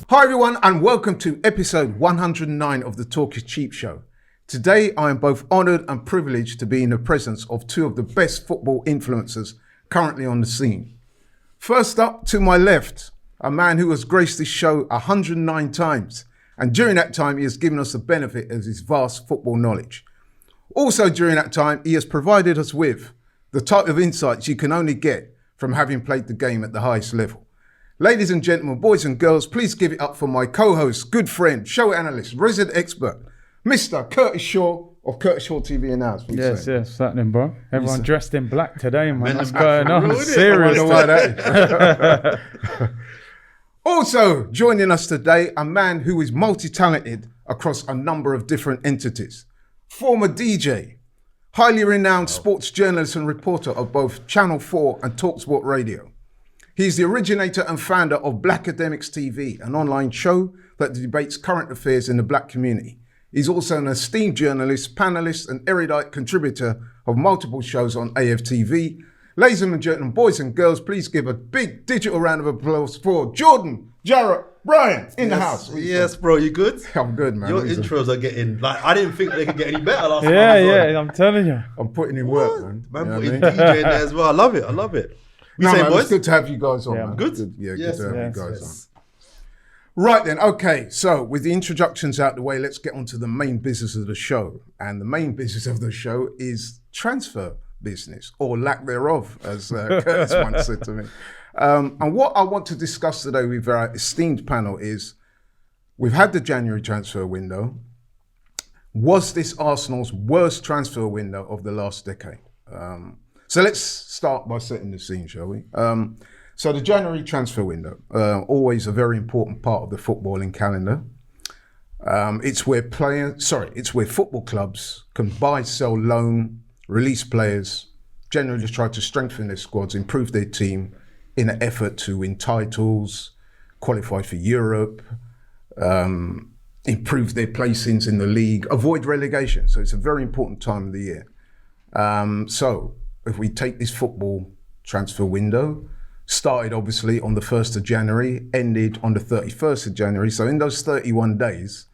Hi everyone, and welcome to episode 109 of the Talk is Cheap show. Today I am both honoured and privileged to be in the presence of two of the best football influencers currently on the scene. First up, to my left, a man who has graced this show 109 times, and during that time he has given us the benefit of his vast football knowledge. Also during that time he has provided us with the type of insights you can only get from having played the game at the highest level. Ladies and gentlemen, boys and girls, please give it up for my co-host, good friend, show analyst, resident expert, Mr. Curtis Shaw of Curtis Shaw TV and House. Yes, certainly, bro. Everyone Yes, dressed in black today, man. What's going on? Serious. I wonder why that is. Also joining us today, a man who is multi-talented across a number of different entities. Former DJ, highly renowned sports journalist and reporter of both Channel 4 and TalkSport Radio. He's the originator and founder of Black Academics TV, an online show that debates current affairs in the black community. He's also an esteemed journalist, panelist, and erudite contributor of multiple shows on AFTV. Ladies and gentlemen, boys and girls, please give a big digital round of applause for Jordan, Jarrett, Brian in the house. Yes, bro, you good? I'm good, man. Your intros are getting, like, I didn't think they could get any better last time. Yeah, I'm telling you. I'm putting in work, man. Man, You know putting what I mean? DJ in there as well. I love it. You No, saying, man, boys? it's good to have you guys on, Yeah, man. good. Good Yes, to have yes, you guys yes. on. Right then, okay, so with the introductions out the way, let's get on to the main business of the show. And the main business of the show is transfer business, or lack thereof, as Curtis once said to me. And what I want to discuss today with our esteemed panel is, we've had the January transfer window. Was this Arsenal's worst transfer window of the last decade? So let's start by setting the scene, shall we? So the January transfer window, always a very important part of the footballing calendar. It's where football clubs can buy, sell, loan, release players, generally try to strengthen their squads, improve their team in an effort to win titles, qualify for Europe, improve their placings in the league, avoid relegation. So it's a very important time of the year. So if we take this football transfer window, started obviously on the 1st of January, ended on the 31st of January. So in those 31 days,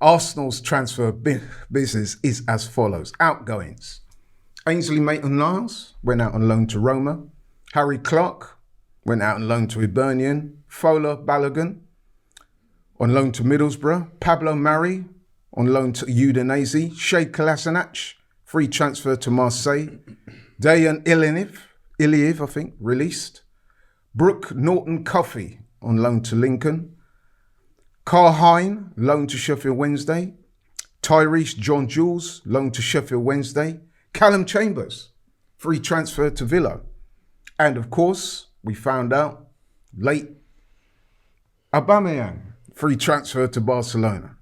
Arsenal's transfer business is as follows. Outgoings. Ainsley Maitland-Niles went out on loan to Roma. Harry Clark went out on loan to Hibernian. Fola Balogun on loan to Middlesbrough. Pablo Mari on loan to Udinese. Shea Kolasinac, free transfer to Marseille. Dejan Iliev, I think, released. Brooke Norton-Cuffy on loan to Lincoln. Carl Hine, loan to Sheffield Wednesday. Tyrese John Jules, loan to Sheffield Wednesday. Callum Chambers, free transfer to Villa. And of course, we found out late, Aubameyang, free transfer to Barcelona.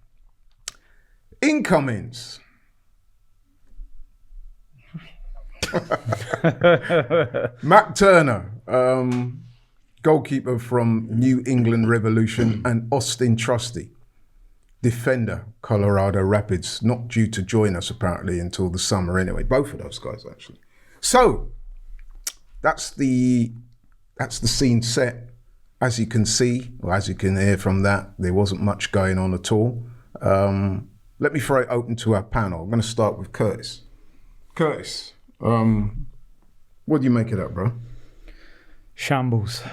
Incomings. Matt Turner, goalkeeper from New England Revolution, and Austin Trusty, defender, Colorado Rapids, not due to join us apparently until the summer anyway. Both of those guys actually. So that's the scene set. As you can see, or as you can hear from that, there wasn't much going on at all. Let me throw it open to our panel. I'm going to start with Curtis. Curtis, what do you make of that, bro? Shambles.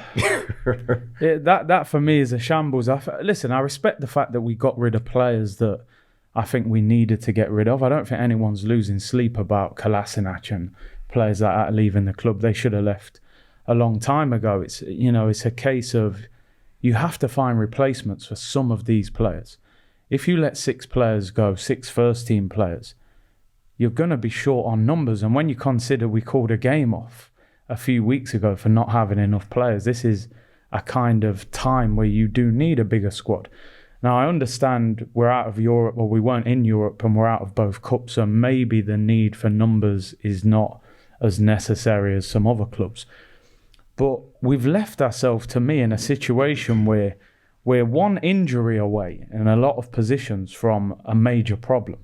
That for me is a shambles. Listen, I respect the fact that we got rid of players that I think we needed to get rid of. I don't think anyone's losing sleep about Kolasinac and players like that leaving the club. They should have left a long time ago. It's a case of you have to find replacements for some of these players. If you let 6 players go, 6 first team players, you're going to be short on numbers. And when you consider we called a game off a few weeks ago for not having enough players, this is a kind of time where you do need a bigger squad. Now, I understand we're out of Europe, or we weren't in Europe, and we're out of both cups, so maybe the need for numbers is not as necessary as some other clubs. But we've left ourselves, to me, in a situation where we're one injury away in a lot of positions from a major problem.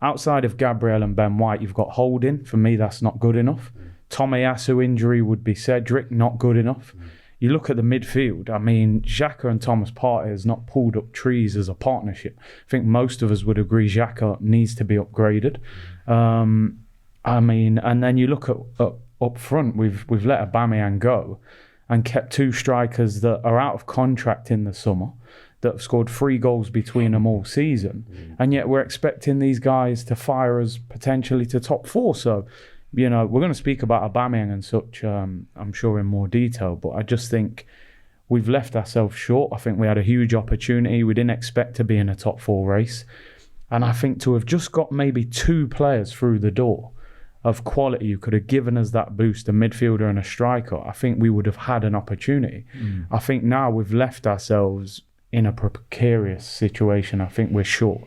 Outside of Gabriel and Ben White, you've got Holding. For me, that's not good enough. Tomiyasu injury would be Cedric, not good enough. you look at the midfield. I mean, Xhaka and Thomas Partey has not pulled up trees as a partnership. I think most of us would agree Xhaka needs to be upgraded. I mean, and then you look at up front, we've let Aubameyang go and kept 2 strikers that are out of contract in the summer that have scored 3 goals between them all season. And yet we're expecting these guys to fire us potentially to top 4. So, you know, we're going to speak about Aubameyang and such, I'm sure, in more detail. But I just think we've left ourselves short. I think we had a huge opportunity. We didn't expect to be in a top 4 race. And I think to have just got maybe 2 players through the door of quality who could have given us that boost, a midfielder and a striker, I think we would have had an opportunity. I think now we've left ourselves in a precarious situation. I think we're short.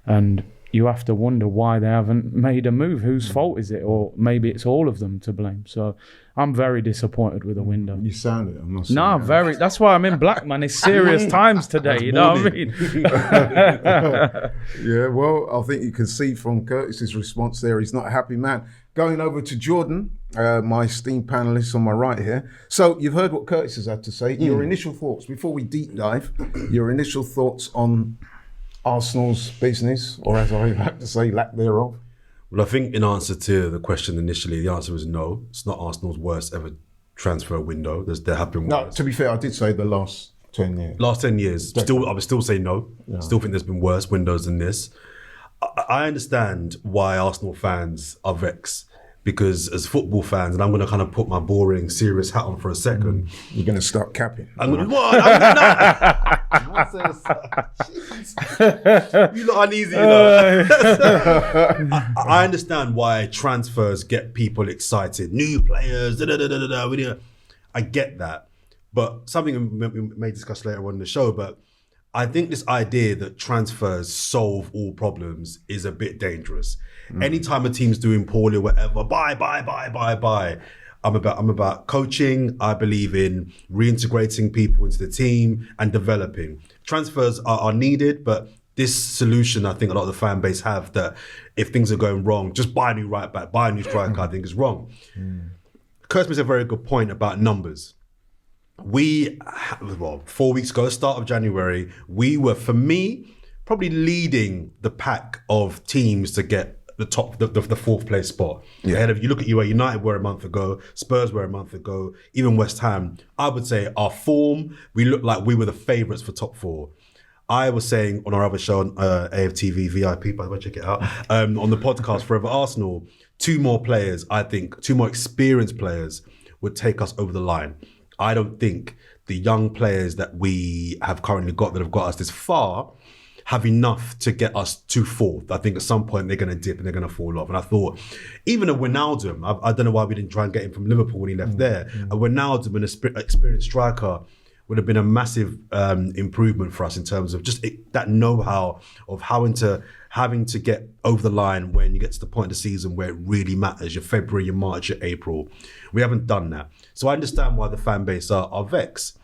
And you have to wonder why they haven't made a move. Whose fault is it? Or maybe it's all of them to blame. So I'm very disappointed with the window. You sounded, I'm not No, very. That's why I'm in black, man. It's serious times today. You know what I mean? Yeah, well, I think you can see from Curtis's response there, he's not a happy man. Going over to Jordan, my esteemed panelist on my right here. So you've heard what Curtis has had to say. Your initial thoughts, before we deep dive, your initial thoughts on Arsenal's business, or as I like to say, lack thereof. Well, I think in answer to the question initially, the answer was no. It's not Arsenal's worst ever transfer window. There have been No, worse. to be fair, I did say the last 10 years. Last 10 years, I would still say no. Yeah. Still think there's been worse windows than this. I understand why Arsenal fans are vexed, because as football fans, and I'm going to kind of put my boring, serious hat on for a second. You're going to start capping. I'm going to, what? You look uneasy, you know. I understand why transfers get people excited. New players, I get that. But something we may discuss later on in the show, but I think this idea that transfers solve all problems is a bit dangerous. Anytime a team's doing poorly or whatever, buy. I'm about coaching. I believe in reintegrating people into the team and developing. Transfers are needed, but this solution, I think a lot of the fan base have, that if things are going wrong, just buy a new right back, buy a new striker, I think is wrong. Kurtz makes a very good point about numbers. 4 weeks ago, start of January, we were, for me, probably leading the pack of teams to get the top, the 4th place spot. Yeah. Ahead of, you look at where United were a month ago, Spurs were a month ago, even West Ham. I would say our form, we looked like we were the favourites for top 4. I was saying on our other show, on AFTV VIP, by the way, check it out, on the podcast Forever Arsenal, 2 more players, I think, 2 more experienced players would take us over the line. I don't think the young players that we have currently got that have got us this far have enough to get us to 4th. I think at some point they're going to dip and they're going to fall off. And I thought, even a Wijnaldum, I don't know why we didn't try and get him from Liverpool when he left there. A Wijnaldum and an experienced striker would have been a massive improvement for us in terms of just that know-how of having to get over the line when you get to the point of the season where it really matters, your February, your March, your April. We haven't done that. So I understand why the fan base are vexed.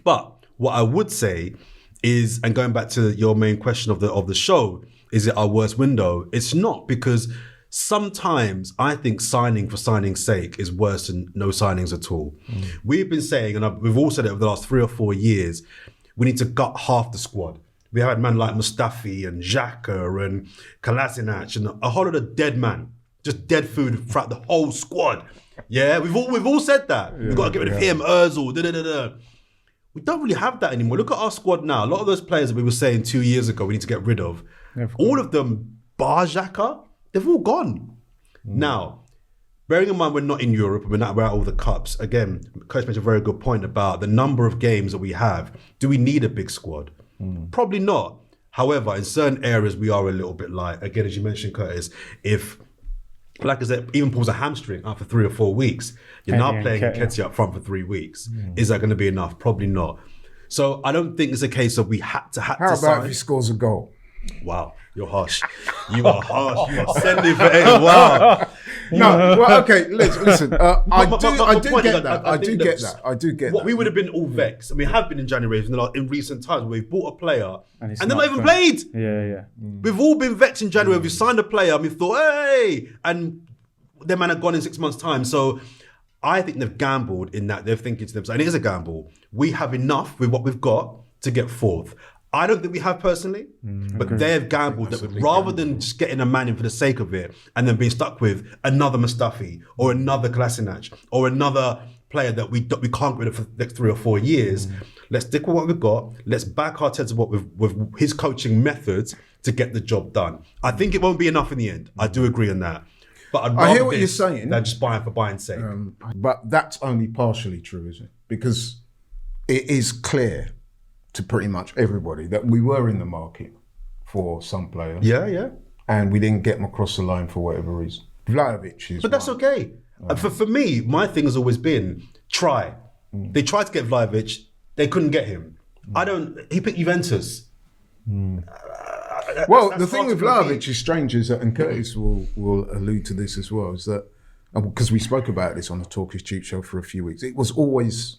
But what I would say is, and going back to your main question of the show, is it our worst window? It's not, because sometimes I think signing for signing's sake is worse than no signings at all. We've been saying, and we've all said it over the last 3 or 4 years, we need to gut half the squad. We had men like Mustafi and Xhaka and Kolasinac and a whole lot of dead man, just dead food throughout the whole squad. Yeah, we've all said that. We've got to get rid of him, Ozil, We don't really have that anymore. Look at our squad now. A lot of those players that we were saying 2 years ago we need to get rid of, all of them, bar Xhaka, they've all gone. Now, bearing in mind we're not in Europe and we're at all the cups, again, Coach made a very good point about the number of games that we have. Do we need a big squad? Probably not. However, in certain areas we are a little bit light. Again, as you mentioned, Curtis, if, like I said, even pulls a hamstring after 3 or 4 weeks, you're now playing Nketiah up front for 3 weeks. Is that going to be enough? Probably not. So I don't think it's a case of we had to How about sign. if he scores a goal? Wow, you're harsh. You are harsh. You are sending for A. Wow. No, well, okay, listen. I My do point get is, that. I I do think get that that. I do get What that. we would have been all vexed, and we have been in January in recent times, where we've bought a player and it's they're not even good. played. Yeah. We've all been vexed in January. We've signed a player and we thought, hey, and their man had gone in 6 months' time. So I think they've gambled in that they're thinking to themselves, and it is a gamble. We have enough with what we've got to get fourth. I don't think we have personally, but they've gambled that rather than just getting a man in for the sake of it and then being stuck with another Mustafi or another Kolasinac or another player that we can't get rid of for the next 3 or 4 years. Let's stick with what we've got. Let's back Arteta with his coaching methods to get the job done. I think it won't be enough in the end. I do agree on that. But I hear what you're saying. Than just buying for buying's sake. But that's only partially true, isn't it? Because it is clear to pretty much everybody that we were in the market for some players. Yeah. And we didn't get them across the line for whatever reason. Vlahovic is But that's one. okay. For me, my thing has always been try. They tried to get Vlahovic, they couldn't get him. He picked Juventus. Well, That's the thing hard with to Vlahovic compete. is strange is that, and Curtis will allude to this as well, is that, because we spoke about this on the Talk is Cheap show for a few weeks, it was always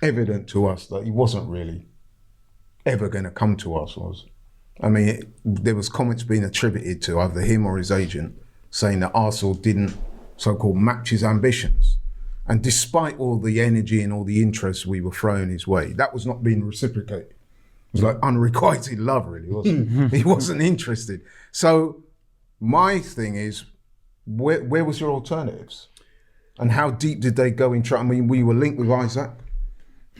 evident to us that he wasn't really ever going to come to us. I mean, there was comments being attributed to either him or his agent saying that Arsenal didn't so-called match his ambitions. And despite all the energy and all the interest we were throwing his way, that was not being reciprocated. It was like unrequited love, really, wasn't it? He wasn't interested. So my thing is, where was your alternatives? And how deep did they go in I mean, we were linked with Isaac.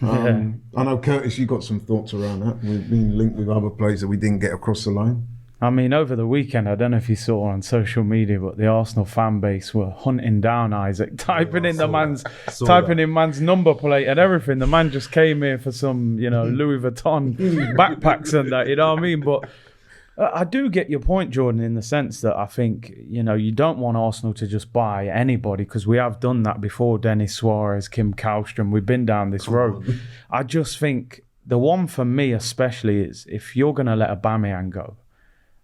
I know, Curtis, you got some thoughts around that. We've been linked with other players that we didn't get across the line. I mean, over the weekend, I don't know if you saw on social media, but the Arsenal fan base were hunting down Isaac, typing in man's number plate and everything. The man just came here for some, Louis Vuitton backpacks and that, you know what I mean? But I do get your point, Jordan, in the sense that I think, you don't want Arsenal to just buy anybody, because we have done that before. Denis Suarez, Kim Kallstrom, we've been down this road. I just think the one for me especially is, if you're going to let Aubameyang go,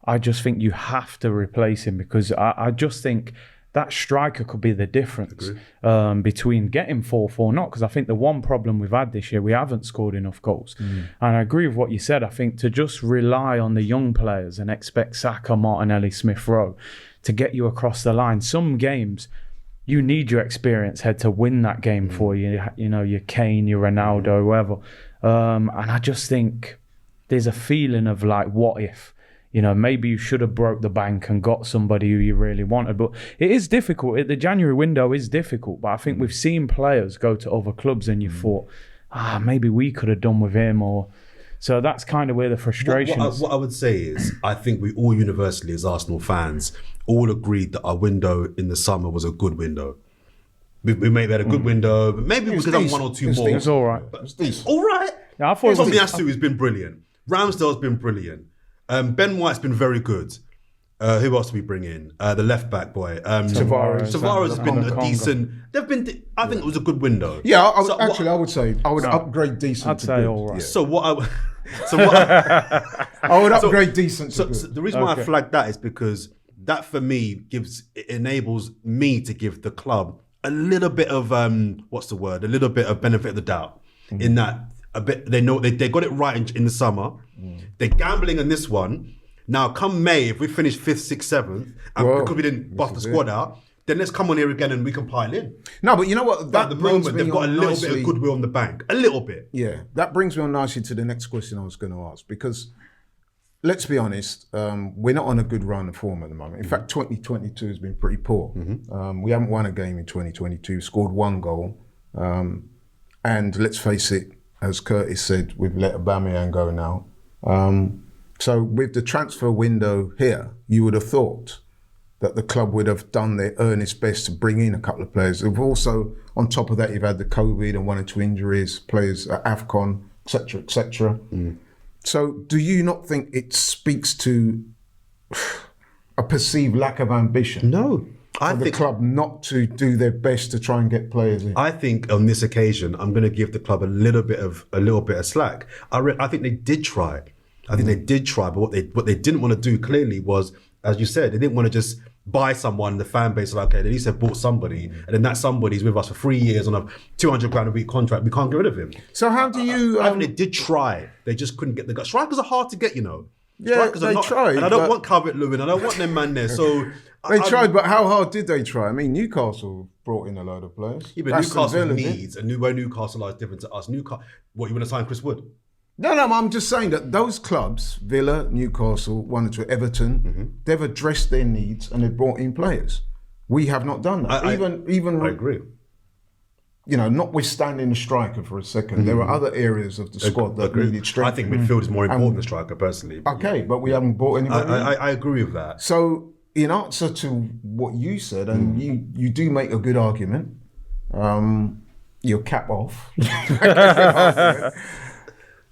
I just think you have to replace him, because I just think that striker could be the difference between getting 4-4 or not. Because I think the one problem we've had this year, we haven't scored enough goals. And I agree with what you said. I think to just rely on the young players and expect Saka, Martinelli, Smith Rowe to get you across the line. Some games, you need your experienced head to win that game for you. Your Kane, your Ronaldo, whoever. And I just think there's a feeling of like, what if? Maybe you should have broke the bank and got somebody who you really wanted. But it is difficult. The January window is difficult. But I think we've seen players go to other clubs and you thought, maybe we could have done with him. So that's kind of where the frustration is. What I would say is, I think we all universally as Arsenal fans all agreed that our window in the summer was a good window. We maybe had a good window, but maybe we could have one or two more. It was all right. It was decent. All right. Yeah, I thought it was Tomiyasu has been brilliant. Ramsdale's been brilliant. Ben White's been very good. Who else do we bring in? The left back boy. Tavares has been a decent. I think it was a good window. Yeah, I would say I would upgrade decent. I'd to say good. all right. Yeah. So what I would upgrade decent to good. So the reason why I flagged that is because that for me enables me to give the club a little bit of a little bit of benefit of the doubt in that a bit they know they got it right in the summer. They're gambling on this one. Now come May, if we finish 5th, 6th, 7th, and because we didn't bust the squad out, then let's come on here again and we can pile in. No, but you know what? At the moment, they've got a little bit of goodwill on the bank. A little bit. Yeah, that brings me on nicely to the next question I was going to ask, because let's be honest, we're not on a good run of form at the moment. In fact, 2022 has been pretty poor. We haven't won a game in 2022, scored 1 goal. And let's face it, as Curtis said, we've let Aubameyang go now. So with the transfer window here, you would have thought that the club would have done their earnest best to bring in a couple of players. They've also, on top of that, you've had the COVID and 1 or 2 injuries, players at AFCON, etc., etc. So do you not think it speaks to a perceived lack of ambition? No. For the club not to do their best to try and get players in? I think on this occasion, I'm going to give the club a little bit of slack. I think they did try. But what they didn't want to do clearly was, as you said, they didn't want to just buy someone. The fan base like, okay, at least they've bought somebody, and then that somebody's with us for 3 years on a £200 a week contract. We can't get rid of him. So how do you? I think they did try. They just couldn't get the guy. Strikers are hard to get, Yeah, they tried. And I don't want Calvert-Lewin. I don't want them man there. So they tried, but how hard did they try? I mean, Newcastle brought in a load of players. Yeah, but Newcastle needs, and where Newcastle are different to us. What, you want to sign Chris Wood? No, I'm just saying that those clubs, Villa, Newcastle, 1 or 2, Everton, they've addressed their needs and they've brought in players. We have not done that. I agree. You know, notwithstanding the striker for a second, there are other areas of the squad that needed strength. I think midfield is more important than striker, personally. Okay, but we haven't brought anybody in. I agree with that. So, in answer to what you said, and you do make a good argument, your cap off.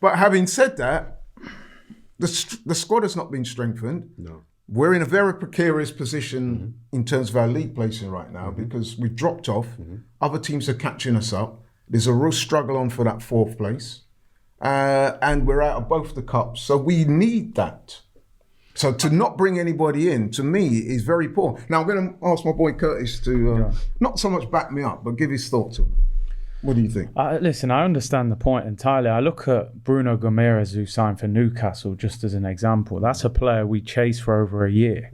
But having said that, the squad has not been strengthened. No. We're in a very precarious position in terms of our league placing right now because we've dropped off. Other teams are catching us up. There's a real struggle on for that 4th place. And we're out of both the cups. So we need that. So to not bring anybody in, to me, is very poor. Now I'm going to ask my boy Curtis to not so much back me up, but give his thoughts on it. What do you think? Listen, I understand the point entirely. I look at Bruno Gomes, who signed for Newcastle, just as an example. That's a player we chased for over a year,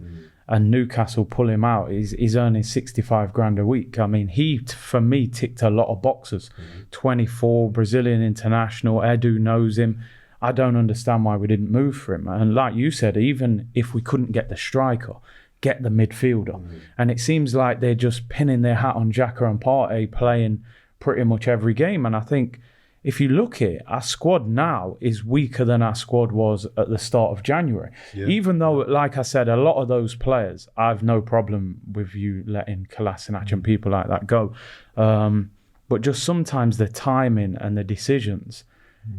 and Newcastle pull him out. He's earning 65 grand a week. I mean, he, for me, ticked a lot of boxes. 24, Brazilian international, Edu knows him. I don't understand why we didn't move for him. And like you said, even if we couldn't get the striker, get the midfielder. And it seems like they're just pinning their hat on Xhaka and Partey playing pretty much every game. And I think if you look at it, our squad now is weaker than our squad was at the start of January. Yeah. Even though, like I said, a lot of those players, I have no problem with you letting Kolasinac and people like that go. But just sometimes the timing and the decisions,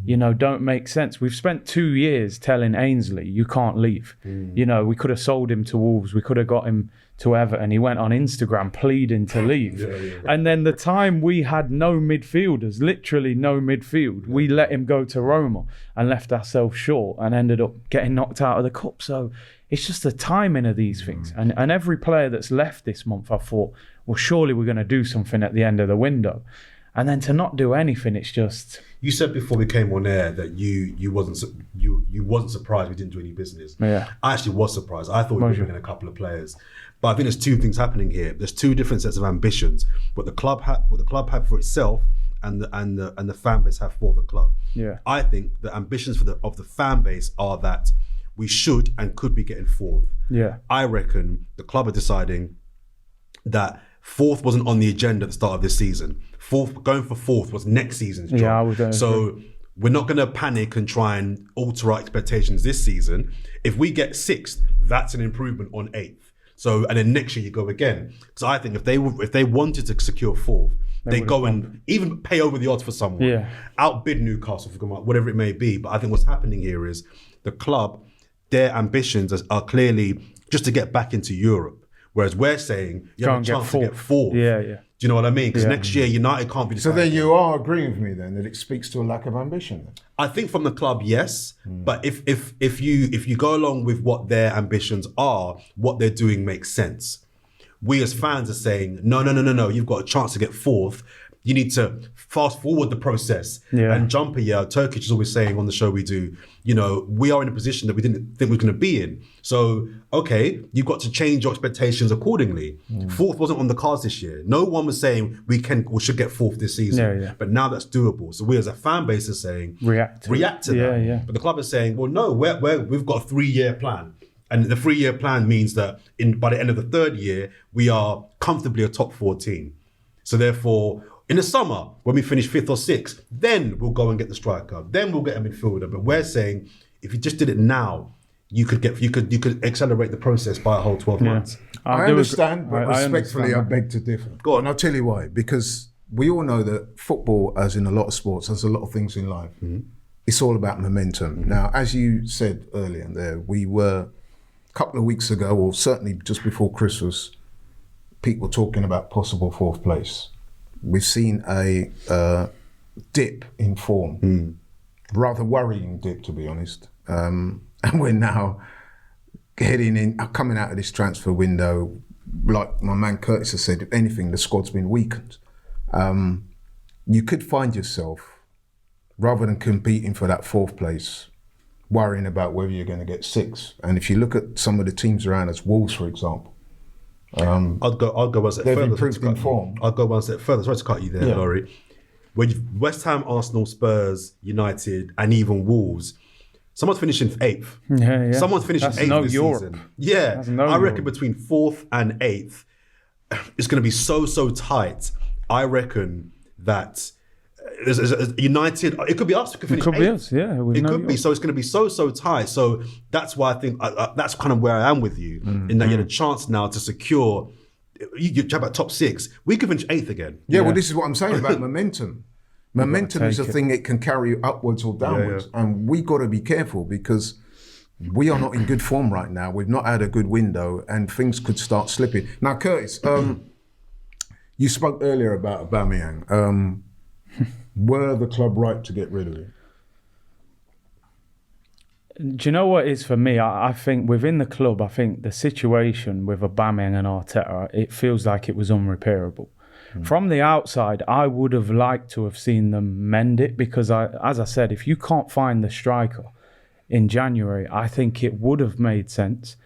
you know, don't make sense. We've spent 2 years telling Ainsley, you can't leave. You know, we could have sold him to Wolves. We could have got him to Everton. He went on Instagram pleading to leave. And then the time we had no midfielders, literally no midfield, we let him go to Roma and left ourselves short and ended up getting knocked out of the cup. So it's just the timing of these things. And every player that's left this month, I thought, well, surely we're going to do something at the end of the window. And then to not do anything, it's just... You said before we came on air that you wasn't surprised we didn't do any business. Yeah. I actually was surprised. I thought we were bringing a couple of players. But I think there's 2 things happening here. There's 2 different sets of ambitions. What the club had for itself and the fan base have for the club. Yeah. I think the ambitions of the fan base are that we should and could be getting 4th. Yeah. I reckon the club are deciding that 4th wasn't on the agenda at the start of this season. Going for 4th was next season's job. Yeah, I would so we're not going to panic and try and alter our expectations this season. If we get 6th, that's an improvement on 8th. So, and then next year you go again. Because I think if they wanted to secure 4th, they go and even pay over the odds for someone, outbid Newcastle, whatever it may be. But I think what's happening here is the club, their ambitions are clearly just to get back into Europe. Whereas we're saying you have a chance to get 4th. Yeah. Do you know what I mean? Because next year United can't be So then you are agreeing with me then that it speaks to a lack of ambition then? I think from the club, yes. But if you go along with what their ambitions are, what they're doing makes sense. We as fans are saying, no, you've got a chance to get 4th. You need to fast forward the process. Yeah. And Jumper, Turkic is always saying on the show we do, you know, we are in a position that we didn't think we were going to be in. So, okay, you've got to change your expectations accordingly. 4th wasn't on the cards this year. No one was saying we should get 4th this season. Yeah. But now that's doable. So we as a fan base are saying, react to that. Yeah. But the club is saying, well, no, we've got a 3-year plan. And the 3-year plan means that by the end of the 3rd year, we are comfortably a top 4 team. So therefore, in the summer, when we finish 5th or 6th, then we'll go and get the striker. Then we'll get a midfielder. But we're saying, if you just did it now, you could accelerate the process by a whole 12 months. I understand, but respectfully, I beg to differ. Go on. And I'll tell you why. Because we all know that football, as in a lot of sports, as a lot of things in life, it's all about momentum. Now, as you said earlier there, we were a couple of weeks ago, or certainly just before Christmas, people talking about possible 4th place. We've seen a dip in form, rather worrying dip, to be honest. And we're now coming out of this transfer window, like my man Curtis has said, if anything, the squad's been weakened. You could find yourself, rather than competing for that 4th place, worrying about whether you're going to get 6. And if you look at some of the teams around us, Wolves, for example, I'll go one step they've further. improved in form. I'll go one step further. Sorry to cut you there, Yeah. Laurie. When West Ham, Arsenal, Spurs, United, and even Wolves, someone's finishing 8th. Yeah. Someone's finishing That's 8th no this Europe. season. Yeah, That's no I reckon Europe. between 4th and 8th, it's going to be so tight. I reckon that United, it could be us. It could finish It could be 8th. us, yeah. with It no could be. Europe. So it's going to be so tight. So that's why I think that's kind of where I am with you, in that you had a chance now to secure. You chat about top 6. We could finish 8th again. Yeah, well, this is what I'm saying about momentum. Momentum is a take it. thing it can carry you upwards or downwards. And we got to be careful because we are not in good form right now. We've not had a good window and things could start slipping. Now, Curtis, you spoke earlier about Aubameyang. Were the club right to get rid of him? Do you know what it is for me? I think within the club, I think the situation with Aubameyang and Arteta, it feels like it was unrepairable. From the outside, I would have liked to have seen them mend it because, as I said, if you can't find the striker in January, I think it would have made sense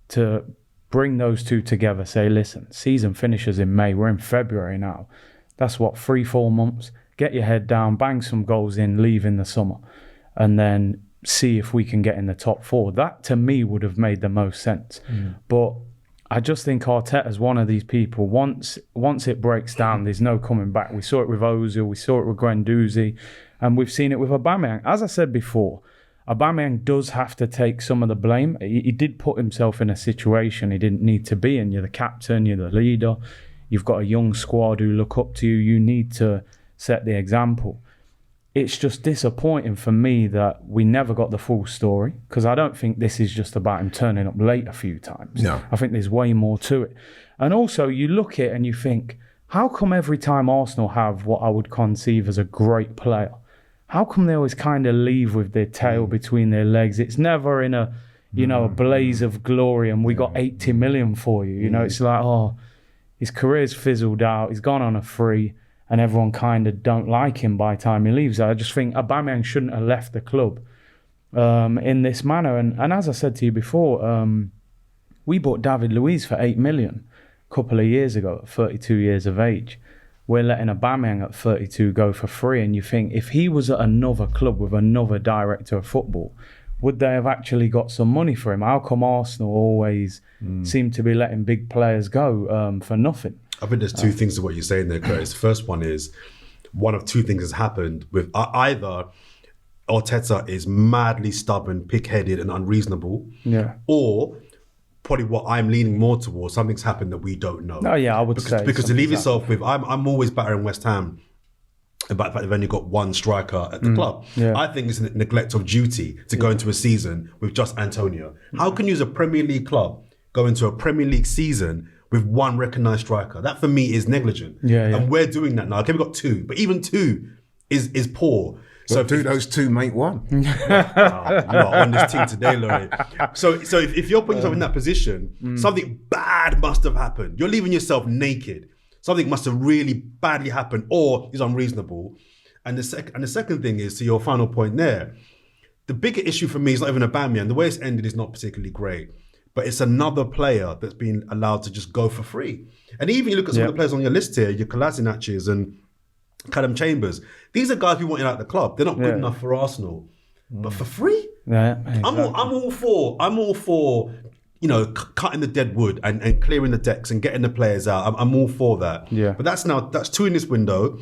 to bring those two together. Say, listen, season finishes in May. We're in February now. That's what, 3-4 months. Get your head down, bang some goals in, leave in the summer, and then see if we can get in the top 4. That to me would have made the most sense. But I just think Arteta's one of these people. Once it breaks down, there's no coming back. We saw it with Ozil, we saw it with Guendouzi, and we've seen it with Aubameyang. As I said before, Aubameyang does have to take some of the blame. He did put himself in a situation he didn't need to be in. You're the captain, you're the leader, you've got a young squad who look up to you. You need to set the example. It's just disappointing for me that we never got the full story because I don't think this is just about him turning up late a few times. No. I think there's way more to it. And also you look at it and you think, how come every time Arsenal have what I would conceive as a great player, how come they always kind of leave with their tail between their legs? It's never in a, a blaze of glory and we got 80 million for you. It's like, oh, his career's fizzled out. He's gone on a free. And everyone kind of don't like him by the time he leaves. I just think Aubameyang shouldn't have left the club in this manner. And as I said to you before, we bought David Luiz for 8 million a couple of years ago at 32 years of age. We're letting Aubameyang at 32 go for free. And you think if he was at another club with another director of football, would they have actually got some money for him? How come Arsenal always seem to be letting big players go for nothing? I think there's two things to what you're saying there, Curtis. The first one is one of two things has happened with either Arteta is madly stubborn, pig-headed and unreasonable, or probably what I'm leaning more towards, something's happened that we don't know. Oh yeah, I would say. Because to leave yourself with, I'm always battering West Ham about the fact they've only got one striker at the club. Yeah. I think it's a neglect of duty to go into a season with just Antonio. How can you as a Premier League club go into a Premier League season with one recognised striker? That for me is negligent. Yeah. And we're doing that now. Okay, we've got 2, but even 2 is poor. So do those 2 make 1? you are on this team today, Laurie. So if you're putting yourself in that position, something bad must have happened. You're leaving yourself naked. Something must have really badly happened or is unreasonable. And the second thing is, to your final point there, the bigger issue for me is not even Aubameyang. The way it's ended is not particularly great. But it's another player that's been allowed to just go for free. And even you look at some of the players on your list here, your Kolasinacs and Callum Chambers. These are guys we wanted out of the club. They're not good enough for Arsenal. But for free? Yeah, exactly. I'm all for cutting the dead wood and clearing the decks and getting the players out. I'm all for that. Yeah. But that's 2 in this window.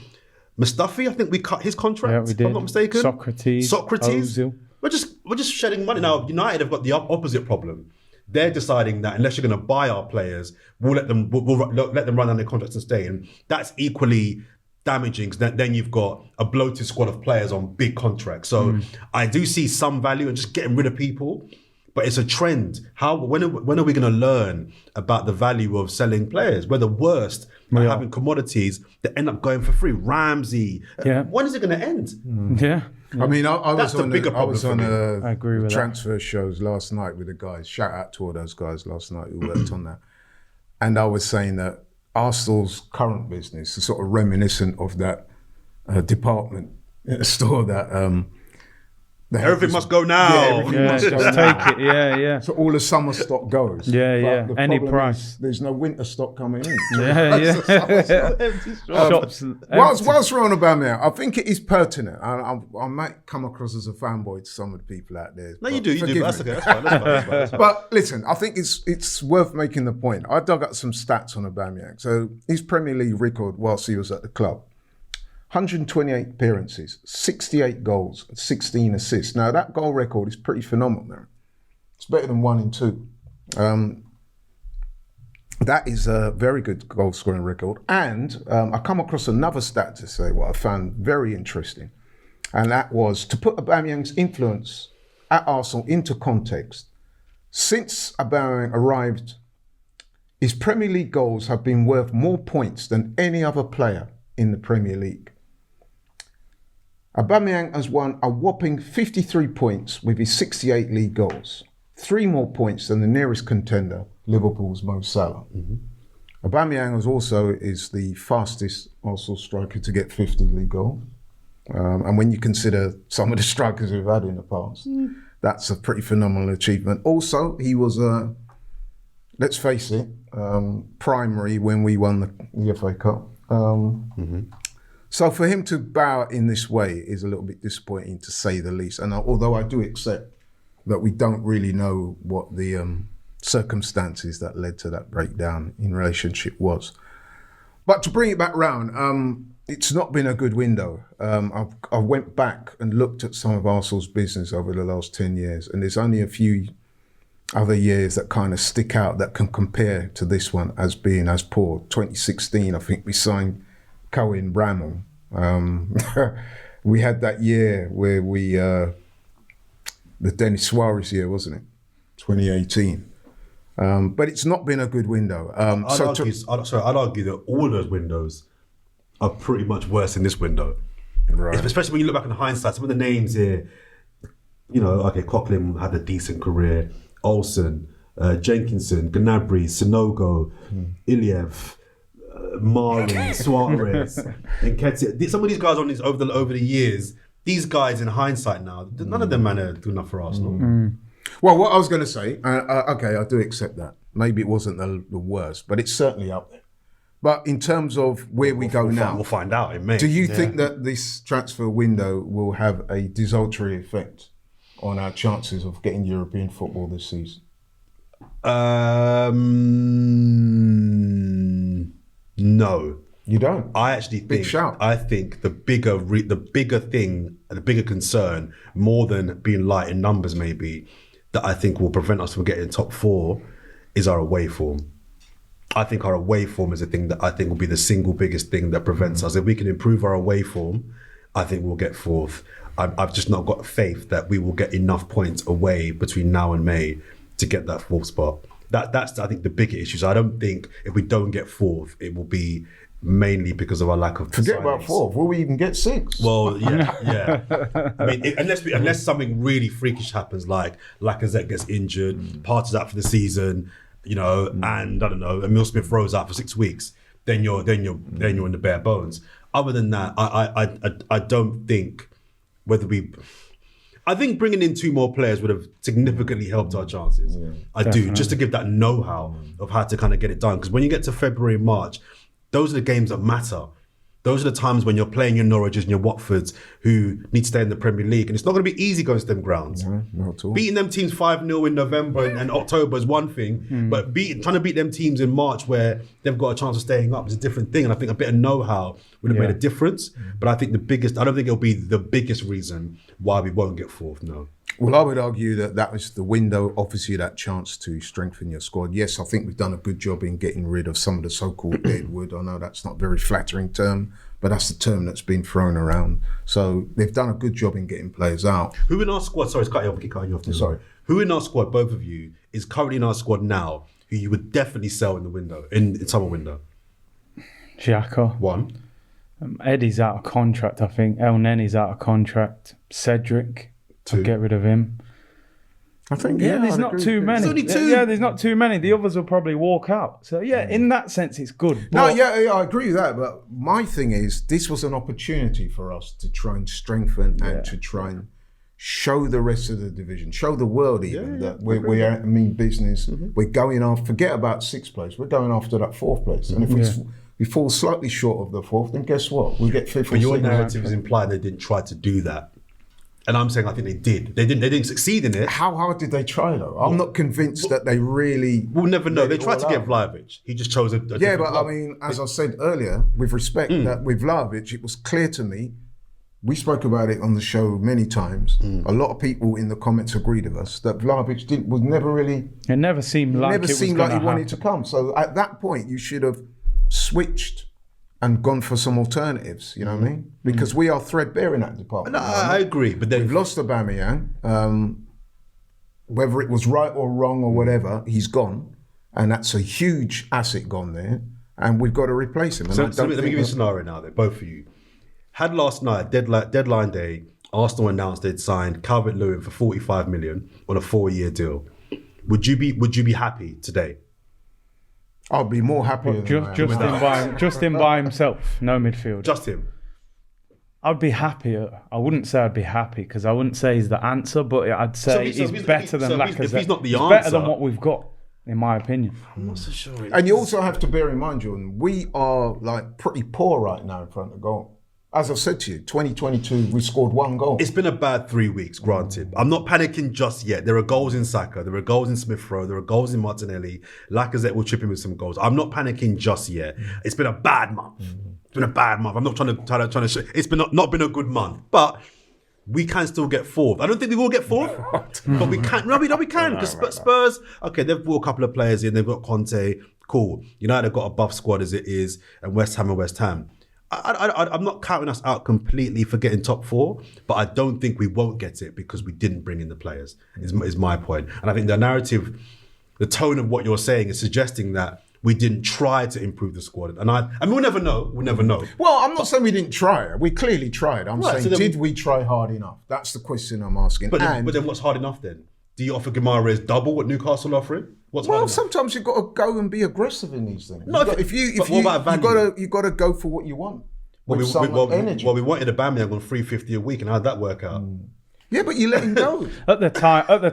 Mustafi, I think we cut his contract, Yeah, we if did. I'm not mistaken. Socrates. Ozil. We're just shedding money. Now, United have got the opposite problem. They're deciding that unless you're going to buy our players, we'll let them run down their contracts and stay. And that's equally damaging. Because then you've got a bloated squad of players on big contracts. So I do see some value in just getting rid of people, but it's a trend. When are we going to learn about the value of selling players? We're the worst at having commodities that end up going for free. Ramsey. When is it going to end? Yeah. I mean, I That's was the bigger I was on problem I agree with transfer shows last night with the guys. Shout out to all those guys last night who worked on that. And I was saying that Arsenal's current business is sort of reminiscent of that department store that Everything must go now. Yeah, everything Yeah, must go just now. take it. Yeah. So all the summer stock goes. Yeah, But yeah. the Any problem price. is there's no winter stock coming in. Yeah. Shops. Whilst we're on Aubameyang, I think it is pertinent. I might come across as a fanboy to some of the people out there. No, you but do. forgive That's me. okay. That's fine. But listen, I think it's worth making the point. I dug up some stats on Aubameyang. So his Premier League record whilst he was at the club, 128 appearances, 68 goals, 16 assists. Now that goal record is pretty phenomenal now. It's better than 1 in 2. That is a very good goal scoring record. And I come across another stat to say what I found very interesting. And that was to put Aubameyang's influence at Arsenal into context. Since Aubameyang arrived, his Premier League goals have been worth more points than any other player in the Premier League. Aubameyang has won a whopping 53 points with his 68 league goals. 3 more points than the nearest contender, Liverpool's Mo Salah. Aubameyang is the fastest Arsenal striker to get 50 league goals. And when you consider some of the strikers we've had in the past, that's a pretty phenomenal achievement. Also, he was, let's face it, primary when we won the FA Cup. So for him to bow in this way is a little bit disappointing, to say the least. And although I do accept that we don't really know what the circumstances that led to that breakdown in relationship was. But to bring it back round, it's not been a good window. I went back and looked at some of Arsenal's business over the last 10 years, and there's only a few other years that kind of stick out that can compare to this one as being as poor. 2016, I think we signed Cohen Bramall. We had that year where we, the Dennis Suarez year, wasn't it? 2018. But it's not been a good window. I'd argue that all those windows are pretty much worse than this window. Right. Especially when you look back in hindsight, some of the names here, Coughlin had a decent career. Olsen, Jenkinson, Gnabry, Sinogo, Iliev, Marlon, Suarez, Nketiah. Some of these guys over the years, these guys in hindsight now, none of them are good enough for Arsenal. Well, what I was going to say, okay, I do accept that. Maybe it wasn't the worst, but it's certainly up there. But in terms of where we go now, we'll find out in May. Do you think that this transfer window will have a desultory effect on our chances of getting European football this season? No. You don't? I actually think. Big shout. I think the bigger concern, more than being light in numbers, maybe, that I think will prevent us from getting top 4, is our away form. I think our away form is the thing that I think will be the single biggest thing that prevents us. If we can improve our away form, I think we'll get 4th. I've just not got faith that we will get enough points away between now and May to get that 4th spot. That's I think the bigger issue. So I don't think if we don't get 4th, it will be mainly because of our lack of Forget signings. about 4th. Will we even get 6th? Well, yeah. I mean, unless something really freakish happens, like Lacazette gets injured, Partey's out for the season, and I don't know, Emile Smith Rowe's out for 6 weeks, then you're in the bare bones. Other than that, I don't think I think bringing in 2 more players would have significantly helped our chances. Yeah, I do, just to give that know-how of how to kind of get it done. Because when you get to February and March, those are the games that matter. Those are the times when you're playing your Norwiches and your Watfords who need to stay in the Premier League. And it's not going to be easy going to them grounds. No, not at all. Beating them teams 5-0 in November and October is one thing, but trying to beat them teams in March where they've got a chance of staying up is a different thing. And I think a bit of know-how would have made a difference. But I think I don't think it'll be the biggest reason why we won't get 4th, no. Well, I would argue that was the window, obviously that chance to strengthen your squad. Yes, I think we've done a good job in getting rid of some of the so-called deadwood. I know that's not a very flattering term, but that's the term that's been thrown around. So they've done a good job in getting players out. Who in our squad, sorry, it's cutting you off. Sorry. Who in our squad, both of you, is currently in our squad now who you would definitely sell in the window, in summer window? Xhaka. 1. Eddie's out of contract, I think. El Nenny's out of contract. Cedric. 2. I'll get rid of him. I think, there's I'd not agree too with many. There's only 2. Yeah, there's not too many. The others will probably walk out. So, in that sense, it's good. No, I agree with that. But my thing is, this was an opportunity for us to try and strengthen and to try and show the rest of the division, show the world even that we're mean business. We're going after, forget about 6th place, we're going after that 4th place. And if we fall slightly short of the 4th, then guess what? We get 5th or 6th. But your narrative is implying they didn't try to do that. And I'm saying I think they did. They didn't succeed in it. How hard did they try though? I'm not convinced that they really... We'll never know. They tried to get Vlahovic. He just chose a Yeah, but club. I mean, as I said earlier, with respect, that with Vlahovic, it was clear to me, we spoke about it on the show many times. A lot of people in the comments agreed with us that Vlahovic was never really... It never seemed like he wanted to come. So at that point, you should have switched and gone for some alternatives, you know what I mean? Because we are threadbare in that department. No, I agree, but then... We've lost Aubameyang. Whether it was right or wrong or whatever, he's gone. And that's a huge asset gone there. And we've got to replace him. And so let me give you a scenario now, then, both of you. Had last night, deadline day, Arsenal announced they'd signed Calvert-Lewin for 45 million on a 4-year deal. Would you be happy today? I'll be more happy just in by himself, no midfield. Just him. I'd be happier. I wouldn't say I'd be happy because I wouldn't say he's the answer, but I'd say he's better than Lacazette. If he's not the answer, better than what we've got, in my opinion. I'm not so sure. And you also have to bear in mind, Jordan, we are like pretty poor right now in front of goal. As I've said to you, 2022, we scored 1 goal. It's been a bad 3 weeks, granted. I'm not panicking just yet. There are goals in Saka. There are goals in Smith-Rowe. There are goals in Martinelli. Lacazette will chip in with some goals. I'm not panicking just yet. It's been a bad month. It's been a bad month. I'm not trying to it's been not been a good month. But we can still get 4th. I don't think we will get 4th, but we can. No, we can. Because Spurs, okay, they've brought a couple of players in. They've got Conte. Cool. United have got a buff squad as it is, and West Ham. I'm not counting us out completely for getting top 4, but I don't think we won't get it because we didn't bring in the players, is my point. And I think the narrative, the tone of what you're saying is suggesting that we didn't try to improve the squad. And I mean, we'll never know. Well, I'm not saying we didn't try. We clearly tried. I'm saying, did we try hard enough? That's the question I'm asking. But then what's hard enough then? Do you offer Guimaraes double what Newcastle are offering? Sometimes you've got to go and be aggressive in these things. No, you got to go for what you want. We wanted Aubameyang on $350 a week, and how'd that work out? Yeah, but you let him go. At the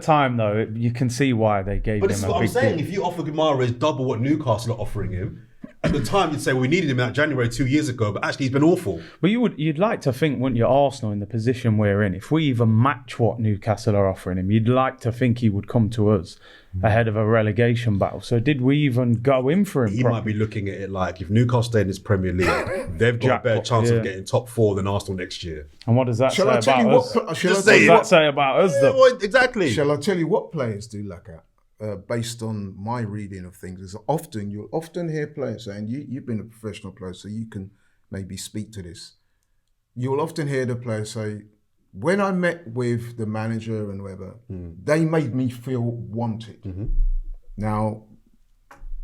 time, though, you can see why they gave him a big deal. But this is what I'm saying. If you offer Guimaraes double what Newcastle are offering him, at the time you'd say, well, we needed him in that January 2 years ago, but actually he's been awful. But you'd like to think, wouldn't you, Arsenal in the position we're in, if we even match what Newcastle are offering him, you'd like to think he would come to us ahead of a relegation battle. So did we even go in for him? He might be looking at it like, if Newcastle stay in this Premier League, they've got a better chance of getting top 4 than Arsenal next year. And what does that say about us? What does that say about us, though? Well, exactly. Shall I tell you what players do lack at? Based on my reading of things, is you'll often hear players saying, you've been a professional player, so you can maybe speak to this. You'll often hear the players say, when I met with the manager and whoever, they made me feel wanted. Now,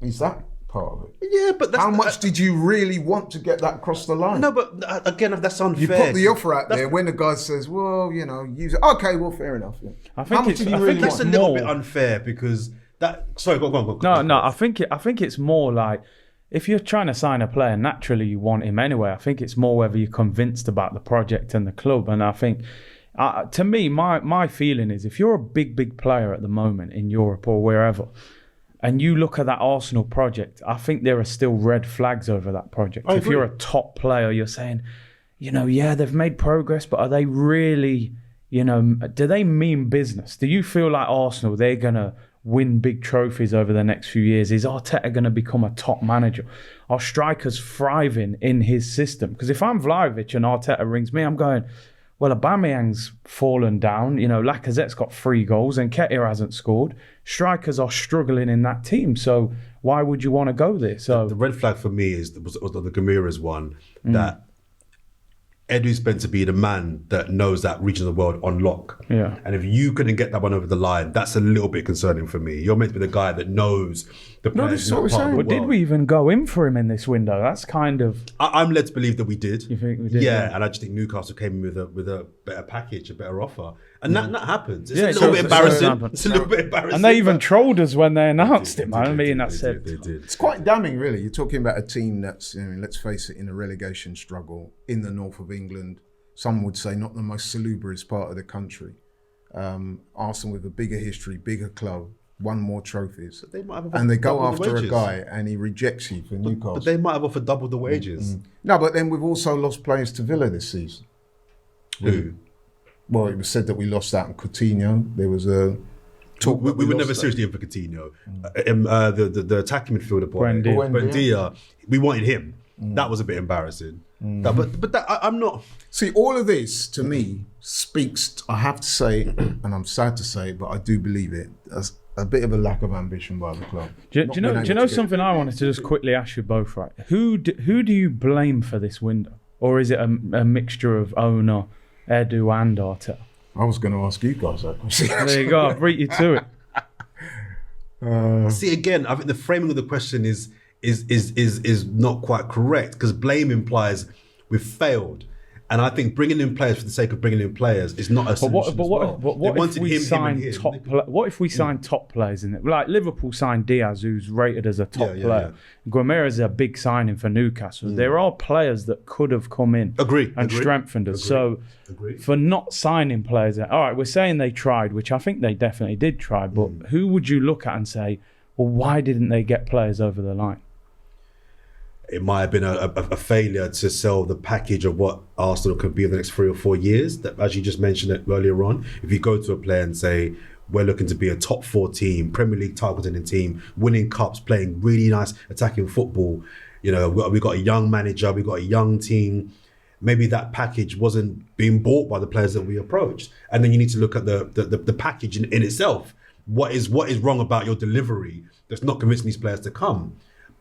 is that part of it? Yeah, but how much did you really want to get that across the line? No, but again, that's unfair. You put the offer out there when the guy says, well, use it. Okay, well, fair enough. Yeah. I think it's a little bit unfair because that. Sorry, go on. No. I think it's more like, if you're trying to sign a player, naturally you want him anyway. I think it's more whether you're convinced about the project and the club. And I think, to me, my feeling is, if you're a big player at the moment in Europe or wherever, and you look at that Arsenal project, I think there are still red flags over that project. If you're a top player, you're saying, they've made progress, but are they really, do they mean business? Do you feel like Arsenal, they're going to win big trophies over the next few years? Is Arteta going to become a top manager? Are strikers thriving in his system? Because if I'm Vlahovic and Arteta rings me, I'm going, well, Aubameyang's fallen down. Lacazette's got 3 goals and Nketiah hasn't scored. Strikers are struggling in that team. So why would you want to go there? So the red flag for me was the Guimaraes one, that Edu's meant to be the man that knows that region of the world on lock. Yeah. And if you couldn't get that one over the line, that's a little bit concerning for me. You're meant to be the guy that knows the players. This is what we're saying. But did we even go in for him in this window? That's kind of... I'm led to believe that we did. You think we did? Yeah, and I just think Newcastle came in with a better package, a better offer. And that happens. It's a little bit embarrassing. It's a little bit embarrassing. And they even trolled us when they announced it, man. They did. It's quite damning, really. You're talking about a team that's, let's face it, in a relegation struggle in the north of England. Some would say not the most salubrious part of the country. Arsenal with a bigger history, bigger club, won more trophies. They might have And they go double the after a wages. guy and he rejects you for Newcastle. But they might have offered double the wages. No, but then we've also lost players to Villa this season. Who? Well, it was said that we lost out on Coutinho. There was a talk We that were never lost seriously in for Coutinho. The attacking midfielder boy, Buendia. Buendia, we wanted him. That was a bit embarrassing. I'm not. See, all of this to me speaks, I have to say, and I'm sad to say, but I do believe it, as a bit of a lack of ambition by the club. Do Not you being know able to get- something I wanted to just quickly ask you both, right? Who do you blame for this window? Or is it a mixture of owner, Edu and Arteta? I was going to ask you guys that question. There you go, I'll beat you to it. See, again, I think the framing of the question is not quite correct, because blame implies we've failed. And I think bringing in players for the sake of bringing in players is not a solution. What if we sign top? What if we sign top players in it? Like Liverpool signed Diaz, who's rated as a top player. Guimaraes is a big signing for Newcastle. There are players that could have come in and strengthened us. So for not signing players, all right, we're saying they tried, which I think they definitely did try. But who would you look at and say, well, why didn't they get players over the line? It might have been a failure to sell the package of what Arsenal could be in the next 3 or 4 years. That, as you just mentioned it earlier on, if you go to a player and say, we're looking to be a top 4 team, Premier League title contending team, winning cups, playing really nice attacking football, you know, we've got a young manager, we've got a young team. Maybe that package wasn't being bought by the players that we approached. And then you need to look at the package in itself. What is wrong about your delivery that's not convincing these players to come?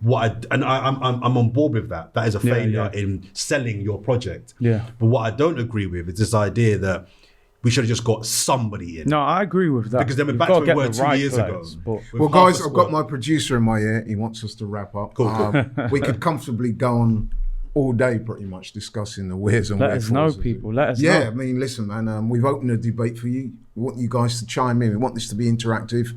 I'm on board with that. That is a failure in selling your project. Yeah. But what I don't agree with is this idea that we should have just got somebody in. No, I agree with that. Because then we're You've back got to to where we get were the 2 years players, ago. but- Well, guys, I've got my producer in my ear. He wants us to wrap up. Cool. We could comfortably go on all day pretty much discussing the wheres and Let wherefores. us know, people. Let us know. Yeah, I mean, listen, man, we've opened a debate for you. We want you guys to chime in. We want this to be interactive.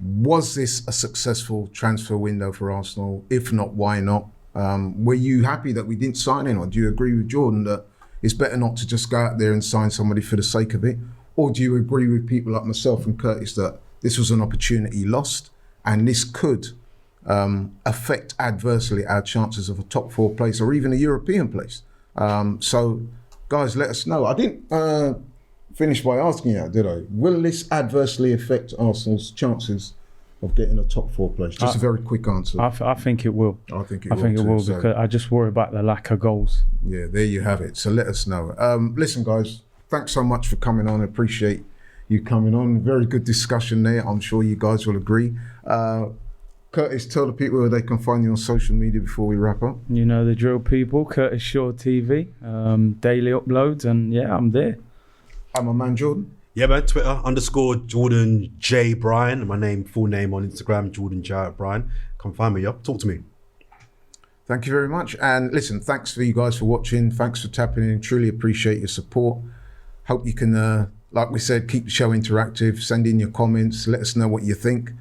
Was this a successful transfer window for Arsenal? If not, why not? Were you happy that we didn't sign anyone? Do you agree with Jordan that it's better not to just go out there and sign somebody for the sake of it? Or do you agree with people like myself and Curtis that this was an opportunity lost and this could affect adversely our chances of a top 4 place or even a European place? So, guys, let us know. I didn't finish by asking you that, did I? Will this adversely affect Arsenal's chances of getting a top 4 place? Just a very quick answer. I think it will. I think it I will think it too, will so- because I just worry about the lack of goals. Yeah, there you have it. So let us know. Listen, guys, thanks so much for coming on. I appreciate you coming on. Very good discussion there. I'm sure you guys will agree. Curtis, tell the people where they can find you on social media before we wrap up. You know the drill, people. Curtis Shaw TV, daily uploads, and yeah, I'm there. I'm a man, Jordan. Yeah, man, Twitter _Jordan J Bryan. And my full name on Instagram, Jordan Jarrett Bryan. Come find me, yo. Talk to me. Thank you very much. And listen, thanks for you guys for watching. Thanks for tapping in. Truly appreciate your support. Hope you can, like we said, keep the show interactive. Send in your comments. Let us know what you think.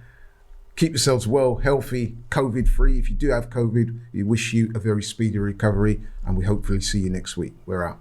Keep yourselves well, healthy, COVID-free. If you do have COVID, we wish you a very speedy recovery, and we hopefully see you next week. We're out.